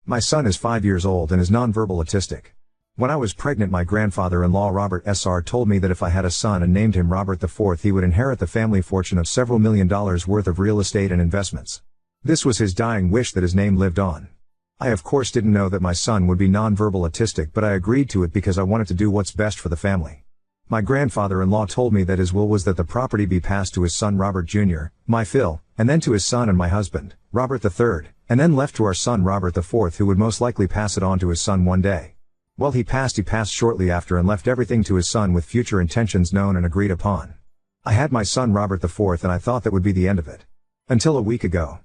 My son is 5 years old and is nonverbal autistic. When I was pregnant, my grandfather-in-law Robert S.R. told me that if I had a son and named him Robert IV, he would inherit the family fortune of several $1 million worth of real estate and investments. This was his dying wish that his name lived on. I of course didn't know that my son would be nonverbal autistic, but I agreed to it because I wanted to do what's best for the family. My grandfather-in-law told me that his will was that the property be passed to his son Robert Jr., my Phil, and then to his son and my husband, Robert III, and then left to our son Robert IV, who would most likely pass it on to his son one day. Well, he passed shortly after and left everything to his son with future intentions known and agreed upon. I had my son Robert IV and I thought that would be the end of it. Until a week ago.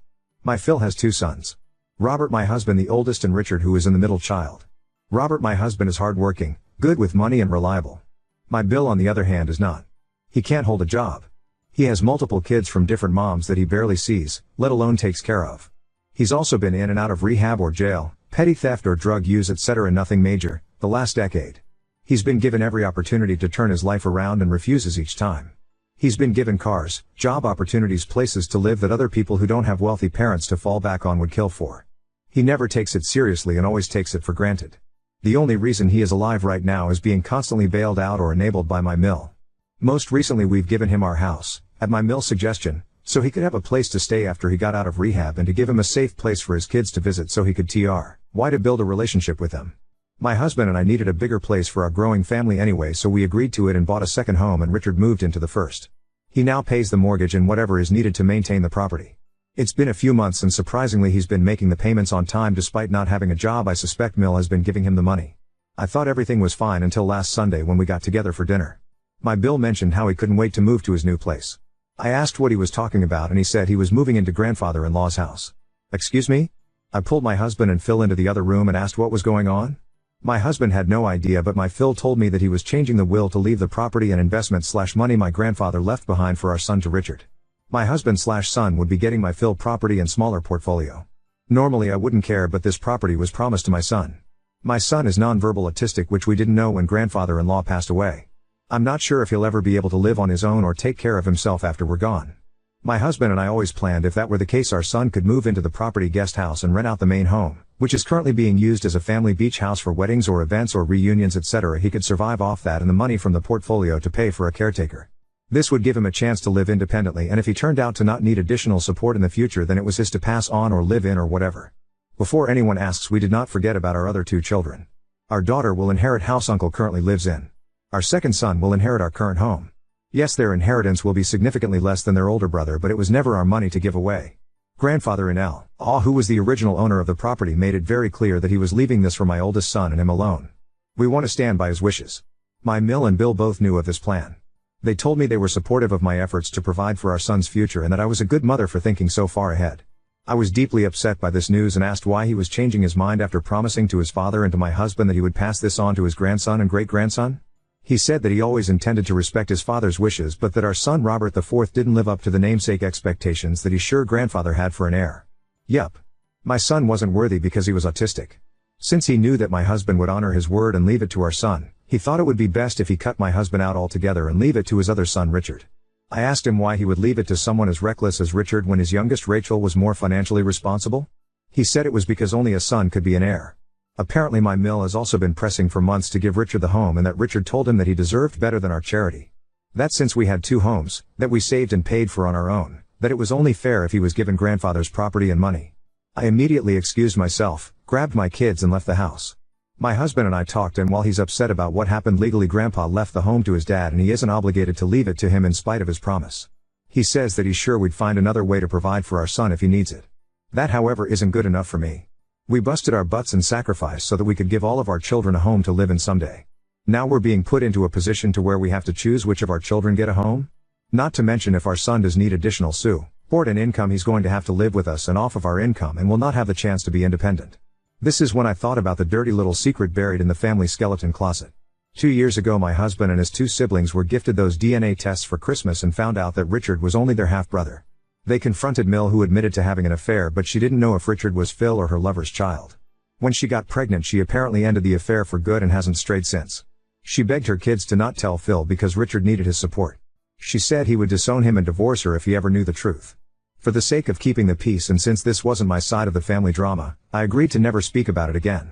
My Phil has 2 sons. Robert, my husband, the oldest, and Richard, who is in the middle child. Robert, my husband, is hardworking, good with money and reliable. My Bill, on the other hand, is not. He can't hold a job. He has multiple kids from different moms that he barely sees, let alone takes care of. He's also been in and out of rehab or jail, petty theft or drug use, etc. Nothing major, the last decade. He's been given every opportunity to turn his life around and refuses each time. He's been given cars, job opportunities, places to live that other people who don't have wealthy parents to fall back on would kill for. He never takes it seriously and always takes it for granted. The only reason he is alive right now is being constantly bailed out or enabled by my mill. Most recently we've given him our house, at my mill's suggestion, so he could have a place to stay after he got out of rehab and to give him a safe place for his kids to visit so he could to build a relationship with them. My husband and I needed a bigger place for our growing family anyway, so we agreed to it and bought a second home, and Richard moved into the first. He now pays the mortgage and whatever is needed to maintain the property. It's been a few months and surprisingly he's been making the payments on time despite not having a job. I suspect Mill has been giving him the money. I thought everything was fine until last Sunday when we got together for dinner. My Bill mentioned how he couldn't wait to move to his new place. I asked what he was talking about and he said he was moving into grandfather-in-law's house. Excuse me? I pulled my husband and Phil into the other room and asked what was going on. My husband had no idea, but my Phil told me that he was changing the will to leave the property and investment/money my grandfather left behind for our son to Richard. My husband/son would be getting my Phil property and smaller portfolio. Normally I wouldn't care, but this property was promised to my son. My son is nonverbal autistic, which we didn't know when grandfather-in-law passed away. I'm not sure if he'll ever be able to live on his own or take care of himself after we're gone. My husband and I always planned if that were the case our son could move into the property guest house and rent out the main home, which is currently being used as a family beach house for weddings or events or reunions, etc. He could survive off that and the money from the portfolio to pay for a caretaker. This would give him a chance to live independently, and if he turned out to not need additional support in the future, then it was his to pass on or live in or whatever. Before anyone asks, we did not forget about our other 2 children. Our daughter will inherit house uncle currently lives in. Our second son will inherit our current home. Yes, their inheritance will be significantly less than their older brother, but it was never our money to give away. Grandfather-in-law, who was the original owner of the property, made it very clear that he was leaving this for my oldest son and him alone. We want to stand by his wishes. My Mill and Bill both knew of this plan. They told me they were supportive of my efforts to provide for our son's future and that I was a good mother for thinking so far ahead. I was deeply upset by this news and asked why he was changing his mind after promising to his father and to my husband that he would pass this on to his grandson and great-grandson. He said that he always intended to respect his father's wishes, but that our son Robert IV didn't live up to the namesake expectations that his sure grandfather had for an heir. Yup. My son wasn't worthy because he was autistic. Since he knew that my husband would honor his word and leave it to our son, he thought it would be best if he cut my husband out altogether and leave it to his other son Richard. I asked him why he would leave it to someone as reckless as Richard when his youngest Rachel was more financially responsible. He said it was because only a son could be an heir. Apparently my Mill has also been pressing for months to give Richard the home, and that Richard told him that he deserved better than our charity. That since we had 2 homes, that we saved and paid for on our own, that it was only fair if he was given grandfather's property and money. I immediately excused myself, grabbed my kids and left the house. My husband and I talked, and while he's upset about what happened legally, Grandpa left the home to his dad and he isn't obligated to leave it to him in spite of his promise. He says that he's sure we'd find another way to provide for our son if he needs it. That, however, isn't good enough for me. We busted our butts and sacrificed so that we could give all of our children a home to live in someday. Now we're being put into a position to where we have to choose which of our children get a home? Not to mention, if our son does need additional support and income, he's going to have to live with us and off of our income and will not have the chance to be independent. This is when I thought about the dirty little secret buried in the family skeleton closet. 2 years ago my husband and his 2 siblings were gifted those DNA tests for Christmas and found out that Richard was only their half-brother. They confronted Mill, who admitted to having an affair, but she didn't know if Richard was Phil or her lover's child. When she got pregnant she apparently ended the affair for good and hasn't strayed since. She begged her kids to not tell Phil because Richard needed his support. She said he would disown him and divorce her if he ever knew the truth. For the sake of keeping the peace and since this wasn't my side of the family drama, I agreed to never speak about it again.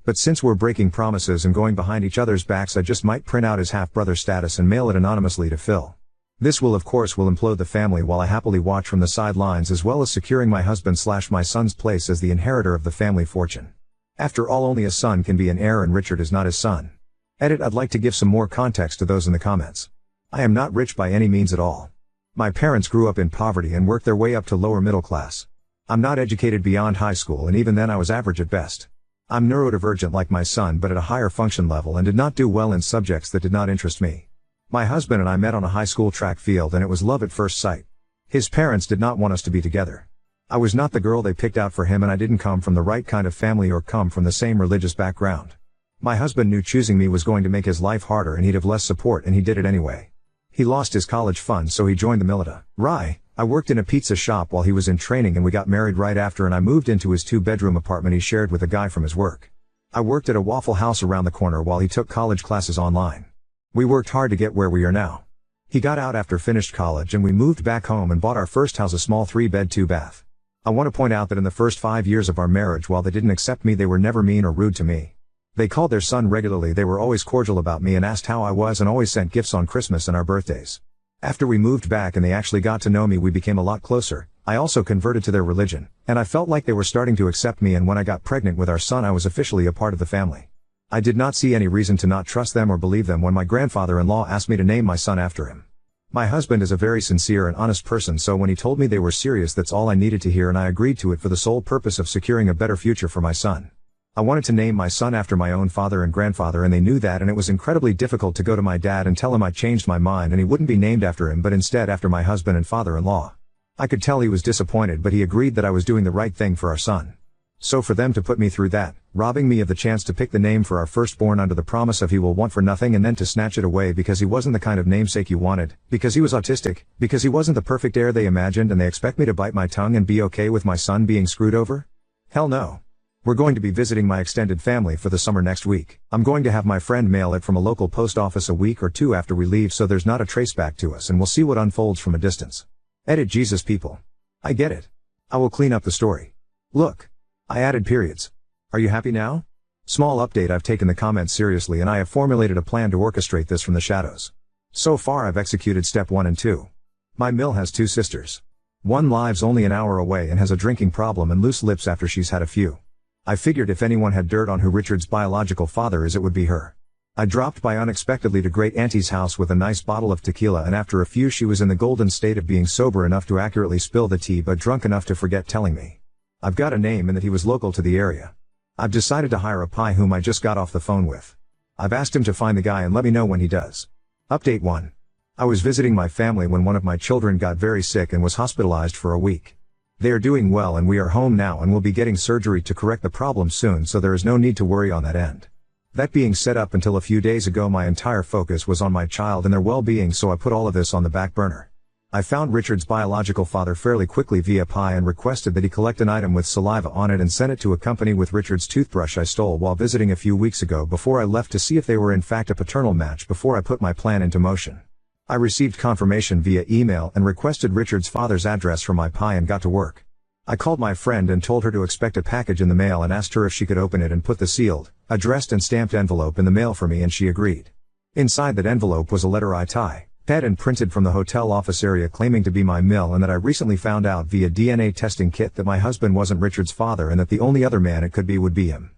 But since we're breaking promises and going behind each other's backs, I just might print out his half-brother status and mail it anonymously to Phil. This will implode the family while I happily watch from the sidelines, as well as securing my husband/my son's place as the inheritor of the family fortune. After all, only a son can be an heir and Richard is not his son. Edit: I'd like to give some more context to those in the comments. I am not rich by any means at all. My parents grew up in poverty and worked their way up to lower middle class. I'm not educated beyond high school, and even then I was average at best. I'm neurodivergent like my son, but at a higher function level, and did not do well in subjects that did not interest me. My husband and I met on a high school track field, and it was love at first sight. His parents did not want us to be together. I was not the girl they picked out for him, and I didn't come from the right kind of family or come from the same religious background. My husband knew choosing me was going to make his life harder and he'd have less support, and he did it anyway. He lost his college fund, so he joined the military. I worked in a pizza shop while he was in training, and we got married right after, and I moved into his 2-bedroom apartment he shared with a guy from his work. I worked at a Waffle House around the corner while he took college classes online. We worked hard to get where we are now. He got out after finished college and we moved back home and bought our first house, a small 3-bed 2-bath. I want to point out that in the first 5 years of our marriage, while they didn't accept me, they were never mean or rude to me. They called their son regularly, they were always cordial about me and asked how I was, and always sent gifts on Christmas and our birthdays. After we moved back and they actually got to know me, we became a lot closer. I also converted to their religion, and I felt like they were starting to accept me, and when I got pregnant with our son, I was officially a part of the family. I did not see any reason to not trust them or believe them when my grandfather-in-law asked me to name my son after him. My husband is a very sincere and honest person, so when he told me they were serious, that's all I needed to hear, and I agreed to it for the sole purpose of securing a better future for my son. I wanted to name my son after my own father and grandfather, and they knew that, and it was incredibly difficult to go to my dad and tell him I changed my mind and he wouldn't be named after him but instead after my husband and father-in-law. I could tell he was disappointed, but he agreed that I was doing the right thing for our son. So for them to put me through that, robbing me of the chance to pick the name for our firstborn under the promise of he will want for nothing, and then to snatch it away because he wasn't the kind of namesake you wanted, because he was autistic, because he wasn't the perfect heir they imagined, and they expect me to bite my tongue and be okay with my son being screwed over? Hell no. We're going to be visiting my extended family for the summer next week. I'm going to have my friend mail it from a local post office a week or two after we leave, so there's not a traceback to us, and we'll see what unfolds from a distance. Edit: Jesus people. I get it. I will clean up the story. Look. I added periods. Are you happy now? Small update: I've taken the comments seriously and I have formulated a plan to orchestrate this from the shadows. So far I've executed step 1 and 2. My mill has 2 sisters. One lives only an hour away and has a drinking problem and loose lips after she's had a few. I figured if anyone had dirt on who Richard's biological father is, it would be her. I dropped by unexpectedly to Great Auntie's house with a nice bottle of tequila, and after a few she was in the golden state of being sober enough to accurately spill the tea but drunk enough to forget telling me. I've got a name and that he was local to the area. I've decided to hire a pie whom I just got off the phone with. I've asked him to find the guy and let me know when he does. Update 1. I was visiting my family when one of my children got very sick and was hospitalized for a week. They are doing well and we are home now and will be getting surgery to correct the problem soon, so there is no need to worry on that end. That being said, up until a few days ago my entire focus was on my child and their well-being, so I put all of this on the back burner. I found Richard's biological father fairly quickly via Pi and requested that he collect an item with saliva on it and send it to a company with Richard's toothbrush I stole while visiting a few weeks ago before I left to see if they were in fact a paternal match before I put my plan into motion. I received confirmation via email and requested Richard's father's address from my Pi and got to work. I called my friend and told her to expect a package in the mail and asked her if she could open it and put the sealed, addressed and stamped envelope in the mail for me, and she agreed. Inside that envelope was a letter I typed and printed from the hotel office area claiming to be my mill, and that I recently found out via DNA testing kit that my husband wasn't Richard's father and that the only other man it could be would be him.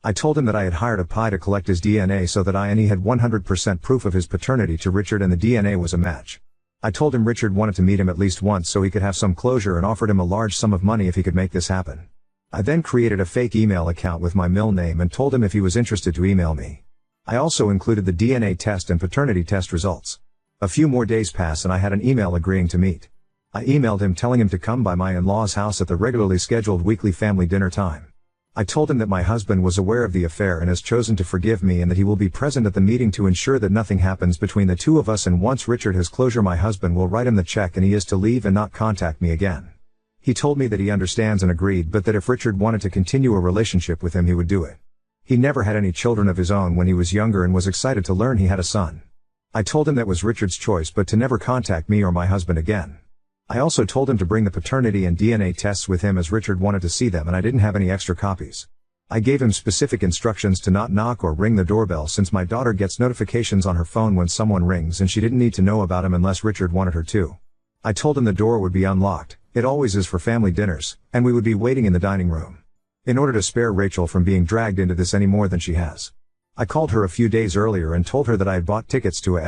I told him that I had hired a Pi to collect his DNA so that I and he had 100% proof of his paternity to Richard and the DNA was a match. I told him Richard wanted to meet him at least once so he could have some closure and offered him a large sum of money if he could make this happen. I then created a fake email account with my mill name and told him if he was interested to email me. I also included the DNA test and paternity test results. A few more days passed and I had an email agreeing to meet. I emailed him telling him to come by my in-laws' house at the regularly scheduled weekly family dinner time. I told him that my husband was aware of the affair and has chosen to forgive me and that he will be present at the meeting to ensure that nothing happens between the two of us, and once Richard has closure my husband will write him the check and he is to leave and not contact me again. He told me that he understands and agreed, but that if Richard wanted to continue a relationship with him he would do it. He never had any children of his own when he was younger and was excited to learn he had a son. I told him that was Richard's choice but to never contact me or my husband again. I also told him to bring the paternity and DNA tests with him as Richard wanted to see them and I didn't have any extra copies. I gave him specific instructions to not knock or ring the doorbell since my daughter gets notifications on her phone when someone rings and she didn't need to know about him unless Richard wanted her to. I told him the door would be unlocked, it always is for family dinners, and we would be waiting in the dining room. In order to spare Rachel from being dragged into this any more than she has. I called her a few days earlier and told her that I had bought tickets to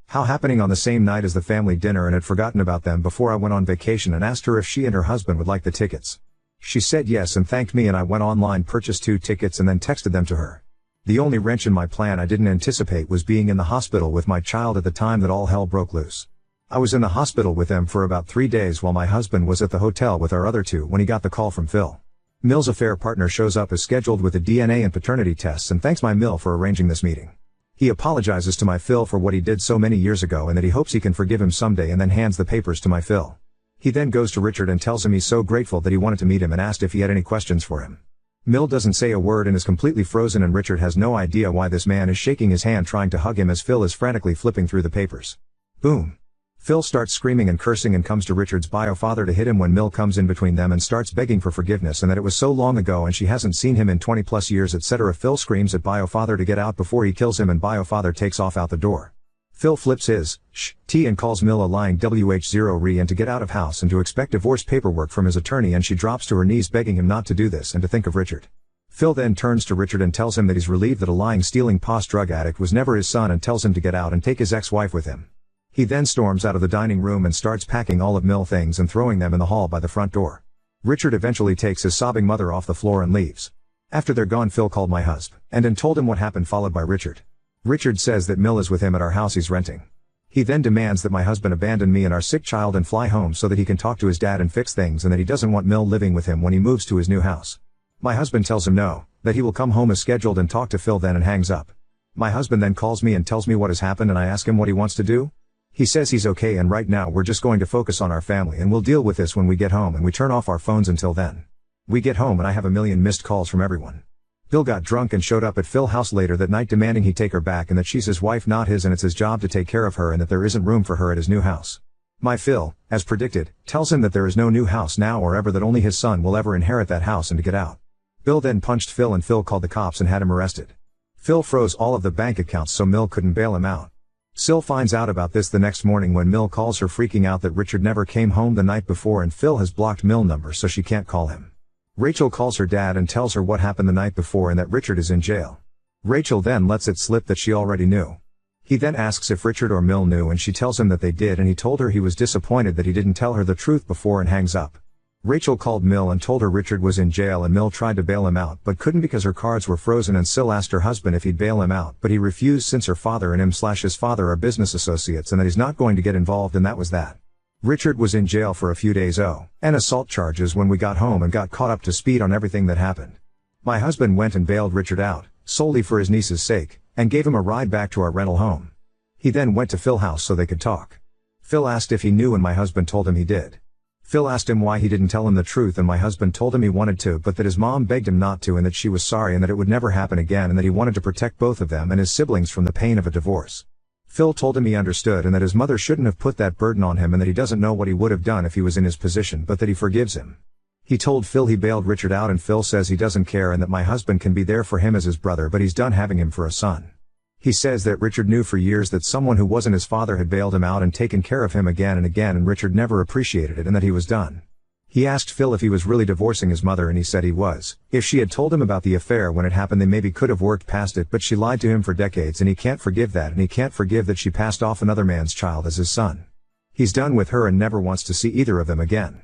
how happening on the same night as the family dinner and had forgotten about them before I went on vacation and asked her if she and her husband would like the tickets. She said yes and thanked me and I went online, purchased 2 tickets and then texted them to her. The only wrench in my plan I didn't anticipate was being in the hospital with my child at the time that all hell broke loose. I was in the hospital with them for about 3 days while my husband was at the hotel with our other 2 when he got the call from Phil. Mill's affair partner shows up as scheduled with the DNA and paternity tests and thanks my Mill for arranging this meeting. He apologizes to my Phil for what he did so many years ago and that he hopes he can forgive him someday and then hands the papers to my Phil. He then goes to Richard and tells him he's so grateful that he wanted to meet him and asked if he had any questions for him. Mill doesn't say a word and is completely frozen and Richard has no idea why this man is shaking his hand trying to hug him as Phil is frantically flipping through the papers. Boom. Phil starts screaming and cursing and comes to Richard's bio father to hit him when Mill comes in between them and starts begging for forgiveness and that it was so long ago and she hasn't seen him in 20 plus years etc. Phil screams at bio father to get out before he kills him and bio father takes off out the door. Phil flips his tea and calls Mill a lying wh0 and to get out of house and to expect divorce paperwork from his attorney and she drops to her knees begging him not to do this and to think of Richard. Phil then turns to Richard and tells him that he's relieved that a lying stealing post drug addict was never his son and tells him to get out and take his ex-wife with him. He then storms out of the dining room and starts packing all of Mill things and throwing them in the hall by the front door. Richard eventually takes his sobbing mother off the floor and leaves. After they're gone Phil called my husband and told him what happened followed by Richard. Richard says that Mill is with him at our house he's renting. He then demands that my husband abandon me and our sick child and fly home so that he can talk to his dad and fix things and that he doesn't want Mill living with him when he moves to his new house. My husband tells him no, that he will come home as scheduled and talk to Phil then and hangs up. My husband then calls me and tells me what has happened and I ask him what he wants to do. He says he's okay and right now we're just going to focus on our family and we'll deal with this when we get home and we turn off our phones until then. We get home and I have a million missed calls from everyone. Bill got drunk and showed up at Phil's house later that night demanding he take her back and that she's his wife not his and it's his job to take care of her and that there isn't room for her at his new house. My Phil, as predicted, tells him that there is no new house now or ever that only his son will ever inherit that house and to get out. Bill then punched Phil and Phil called the cops and had him arrested. Phil froze all of the bank accounts so Mill couldn't bail him out. Sil finds out about this the next morning when Mill calls her freaking out that Richard never came home the night before and Phil has blocked Mill's number so she can't call him. Rachel calls her dad and tells her what happened the night before and that Richard is in jail. Rachel then lets it slip that she already knew. He then asks if Richard or Mill knew and she tells him that they did and he told her he was disappointed that he didn't tell her the truth before and hangs up. Rachel called Mill and told her Richard was in jail and Mill tried to bail him out but couldn't because her cards were frozen and Sil asked her husband if he'd bail him out but he refused since her father and his father are business associates and that he's not going to get involved and that was that. Richard was in jail for a few days and assault charges when we got home and got caught up to speed on everything that happened. My husband went and bailed Richard out, solely for his niece's sake, and gave him a ride back to our rental home. He then went to Phil's house so they could talk. Phil asked if he knew and my husband told him he did. Phil asked him why he didn't tell him the truth and my husband told him he wanted to but that his mom begged him not to and that she was sorry and that it would never happen again and that he wanted to protect both of them and his siblings from the pain of a divorce. Phil told him he understood and that his mother shouldn't have put that burden on him and that he doesn't know what he would have done if he was in his position but that he forgives him. He told Phil he bailed Richard out and Phil says he doesn't care and that my husband can be there for him as his brother but he's done having him for a son. He says that Richard knew for years that someone who wasn't his father had bailed him out and taken care of him again and Richard never appreciated it and that he was done. He asked Phil if he was really divorcing his mother and he said he was. If she had told him about the affair when it happened they maybe could have worked past it but she lied to him for decades and he can't forgive that and he can't forgive that she passed off another man's child as his son. He's done with her and never wants to see either of them again.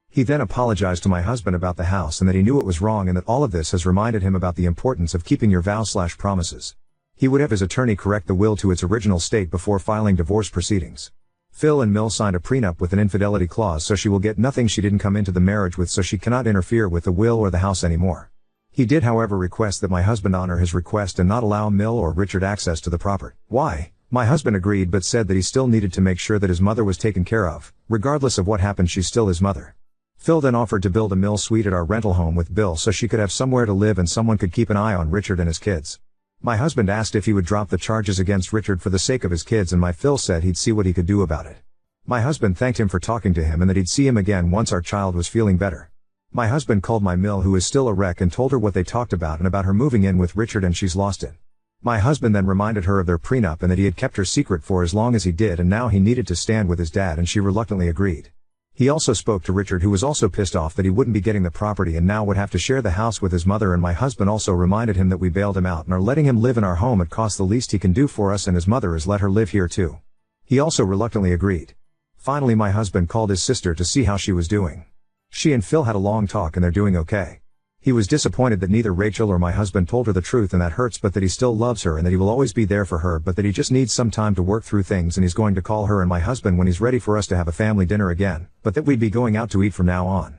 He then apologized to my husband about the house and that he knew it was wrong and that all of this has reminded him about the importance of keeping your vows/promises. He would have his attorney correct the will to its original state before filing divorce proceedings. Phil and Mill signed a prenup with an infidelity clause so she will get nothing she didn't come into the marriage with so she cannot interfere with the will or the house anymore. He did however request that my husband honor his request and not allow Mill or Richard access to the property. Why? My husband agreed but said that he still needed to make sure that his mother was taken care of. Regardless of what happened she's still his mother. Phil then offered to build a Mill suite at our rental home with Bill so she could have somewhere to live and someone could keep an eye on Richard and his kids. My husband asked if he would drop the charges against Richard for the sake of his kids and my Phil said he'd see what he could do about it. My husband thanked him for talking to him and that he'd see him again once our child was feeling better. My husband called my mill, who is still a wreck, and told her what they talked about and about her moving in with Richard, and she's lost it. My husband then reminded her of their prenup and that he had kept her secret for as long as he did, and now he needed to stand with his dad, and she reluctantly agreed. He also spoke to Richard, who was also pissed off that he wouldn't be getting the property and now would have to share the house with his mother, and my husband also reminded him that we bailed him out and are letting him live in our home at cost. The least he can do for us and his mother is let her live here too. He also reluctantly agreed. Finally, my husband called his sister to see how she was doing. She and Phil had a long talk and they're doing okay. He was disappointed that neither Rachel or my husband told her the truth, and that hurts, but that he still loves her and that he will always be there for her, but that he just needs some time to work through things, and he's going to call her and my husband when he's ready for us to have a family dinner again, but that we'd be going out to eat from now on.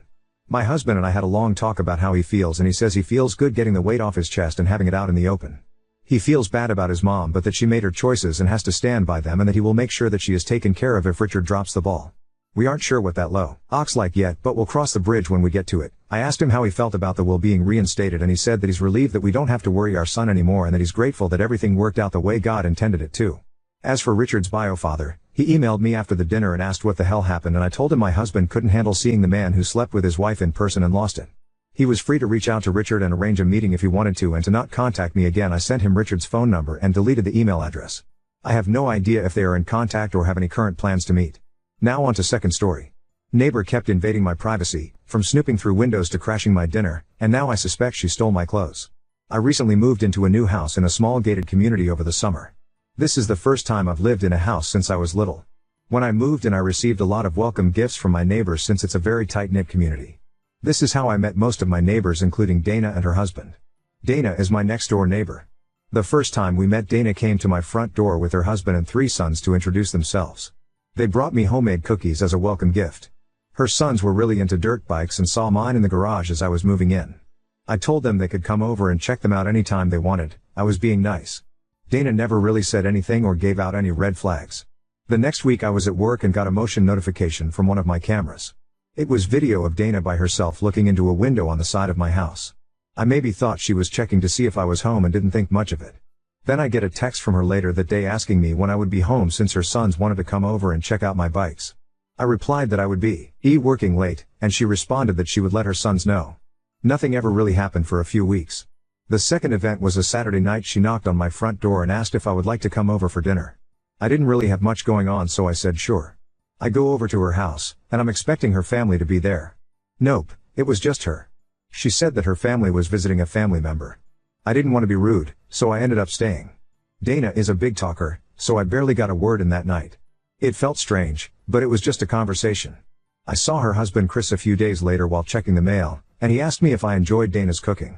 My husband and I had a long talk about how he feels, and he says he feels good getting the weight off his chest and having it out in the open. He feels bad about his mom, but that she made her choices and has to stand by them, and that he will make sure that she is taken care of if Richard drops the ball. We aren't sure what that low ox like yet, but we'll cross the bridge when we get to it. I asked him how he felt about the will being reinstated, and he said that he's relieved that we don't have to worry our son anymore and that he's grateful that everything worked out the way God intended it to. As for Richard's bio father, he emailed me after the dinner and asked what the hell happened, and I told him my husband couldn't handle seeing the man who slept with his wife in person and lost it. He was free to reach out to Richard and arrange a meeting if he wanted to, and to not contact me again. I sent him Richard's phone number and deleted the email address. I have no idea if they are in contact or have any current plans to meet. Now on to second story. Neighbor kept invading my privacy, from snooping through windows to crashing my dinner, and now I suspect she stole my clothes. I recently moved into a new house in a small gated community over the summer. This is the first time I've lived in a house since I was little. When I moved in, I received a lot of welcome gifts from my neighbors since it's a very tight-knit community. This is how I met most of my neighbors, including Dana and her husband. Dana is my next-door neighbor. The first time we met, Dana came to my front door with her husband and 3 sons to introduce themselves. They brought me homemade cookies as a welcome gift. Her sons were really into dirt bikes and saw mine in the garage as I was moving in. I told them they could come over and check them out anytime they wanted. I was being nice. Dana never really said anything or gave out any red flags. The next week I was at work and got a motion notification from one of my cameras. It was video of Dana by herself looking into a window on the side of my house. I maybe thought she was checking to see if I was home and didn't think much of it. Then I get a text from her later that day asking me when I would be home since her sons wanted to come over and check out my bikes. I replied that I would be working late, and she responded that she would let her sons know. Nothing ever really happened for a few weeks. The second event was a Saturday night. She knocked on my front door and asked if I would like to come over for dinner. I didn't really have much going on, so I said sure. I go over to her house, and I'm expecting her family to be there. Nope, it was just her. She said that her family was visiting a family member. I didn't want to be rude, so I ended up staying. Dana is a big talker, so I barely got a word in that night. It felt strange, but it was just a conversation. I saw her husband Chris a few days later while checking the mail, and he asked me if I enjoyed Dana's cooking.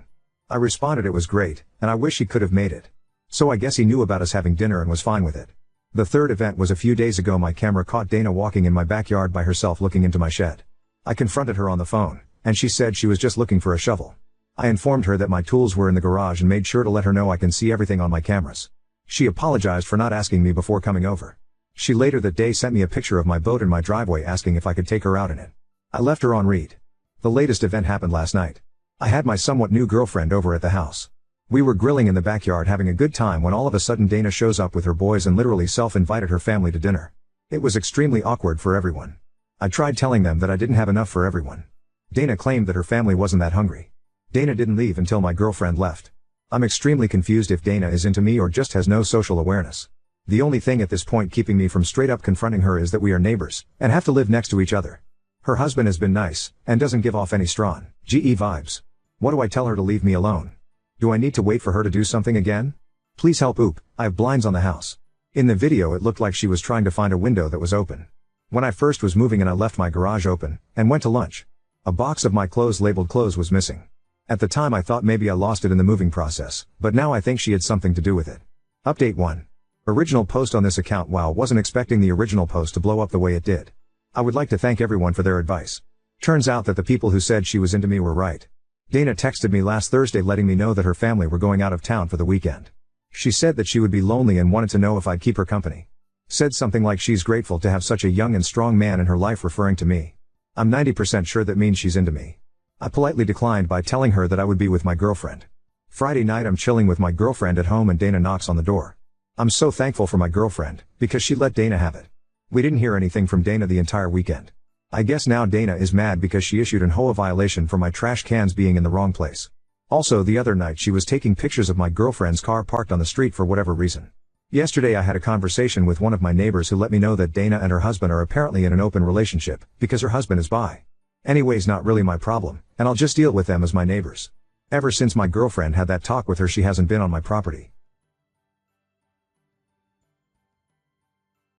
I responded it was great, and I wish he could have made it. So I guess he knew about us having dinner and was fine with it. The third event was a few days ago. My camera caught Dana walking in my backyard by herself looking into my shed. I confronted her on the phone, and she said she was just looking for a shovel. I informed her that my tools were in the garage and made sure to let her know I can see everything on my cameras. She apologized for not asking me before coming over. She later that day sent me a picture of my boat in my driveway asking if I could take her out in it. I left her on read. The latest event happened last night. I had my somewhat new girlfriend over at the house. We were grilling in the backyard having a good time when all of a sudden Dana shows up with her boys and literally self-invited her family to dinner. It was extremely awkward for everyone. I tried telling them that I didn't have enough for everyone. Dana claimed that her family wasn't that hungry. Dana didn't leave until my girlfriend left. I'm extremely confused if Dana is into me or just has no social awareness. The only thing at this point keeping me from straight up confronting her is that we are neighbors, and have to live next to each other. Her husband has been nice, and doesn't give off any strong GE vibes. What do I tell her to leave me alone? Do I need to wait for her to do something again? Please help. I have blinds on the house. In the video it looked like she was trying to find a window that was open. When I first was moving in I left my garage open, and went to lunch. A box of my clothes labeled clothes was missing. At the time I thought maybe I lost it in the moving process, but now I think she had something to do with it. Update 1. Original post on this account. Wow, wasn't expecting the original post to blow up the way it did. I would like to thank everyone for their advice. Turns out that the people who said she was into me were right. Dana texted me last Thursday letting me know that her family were going out of town for the weekend. She said that she would be lonely and wanted to know if I'd keep her company. Said something like she's grateful to have such a young and strong man in her life, referring to me. I'm 90% sure that means she's into me. I politely declined by telling her that I would be with my girlfriend. Friday night I'm chilling with my girlfriend at home and Dana knocks on the door. I'm so thankful for my girlfriend, because she let Dana have it. We didn't hear anything from Dana the entire weekend. I guess now Dana is mad because she issued an HOA violation for my trash cans being in the wrong place. Also, the other night she was taking pictures of my girlfriend's car parked on the street for whatever reason. Yesterday I had a conversation with one of my neighbors who let me know that Dana and her husband are apparently in an open relationship, because her husband is bi. Anyways, not really my problem, and I'll just deal with them as my neighbors. Ever since my girlfriend had that talk with her, she hasn't been on my property.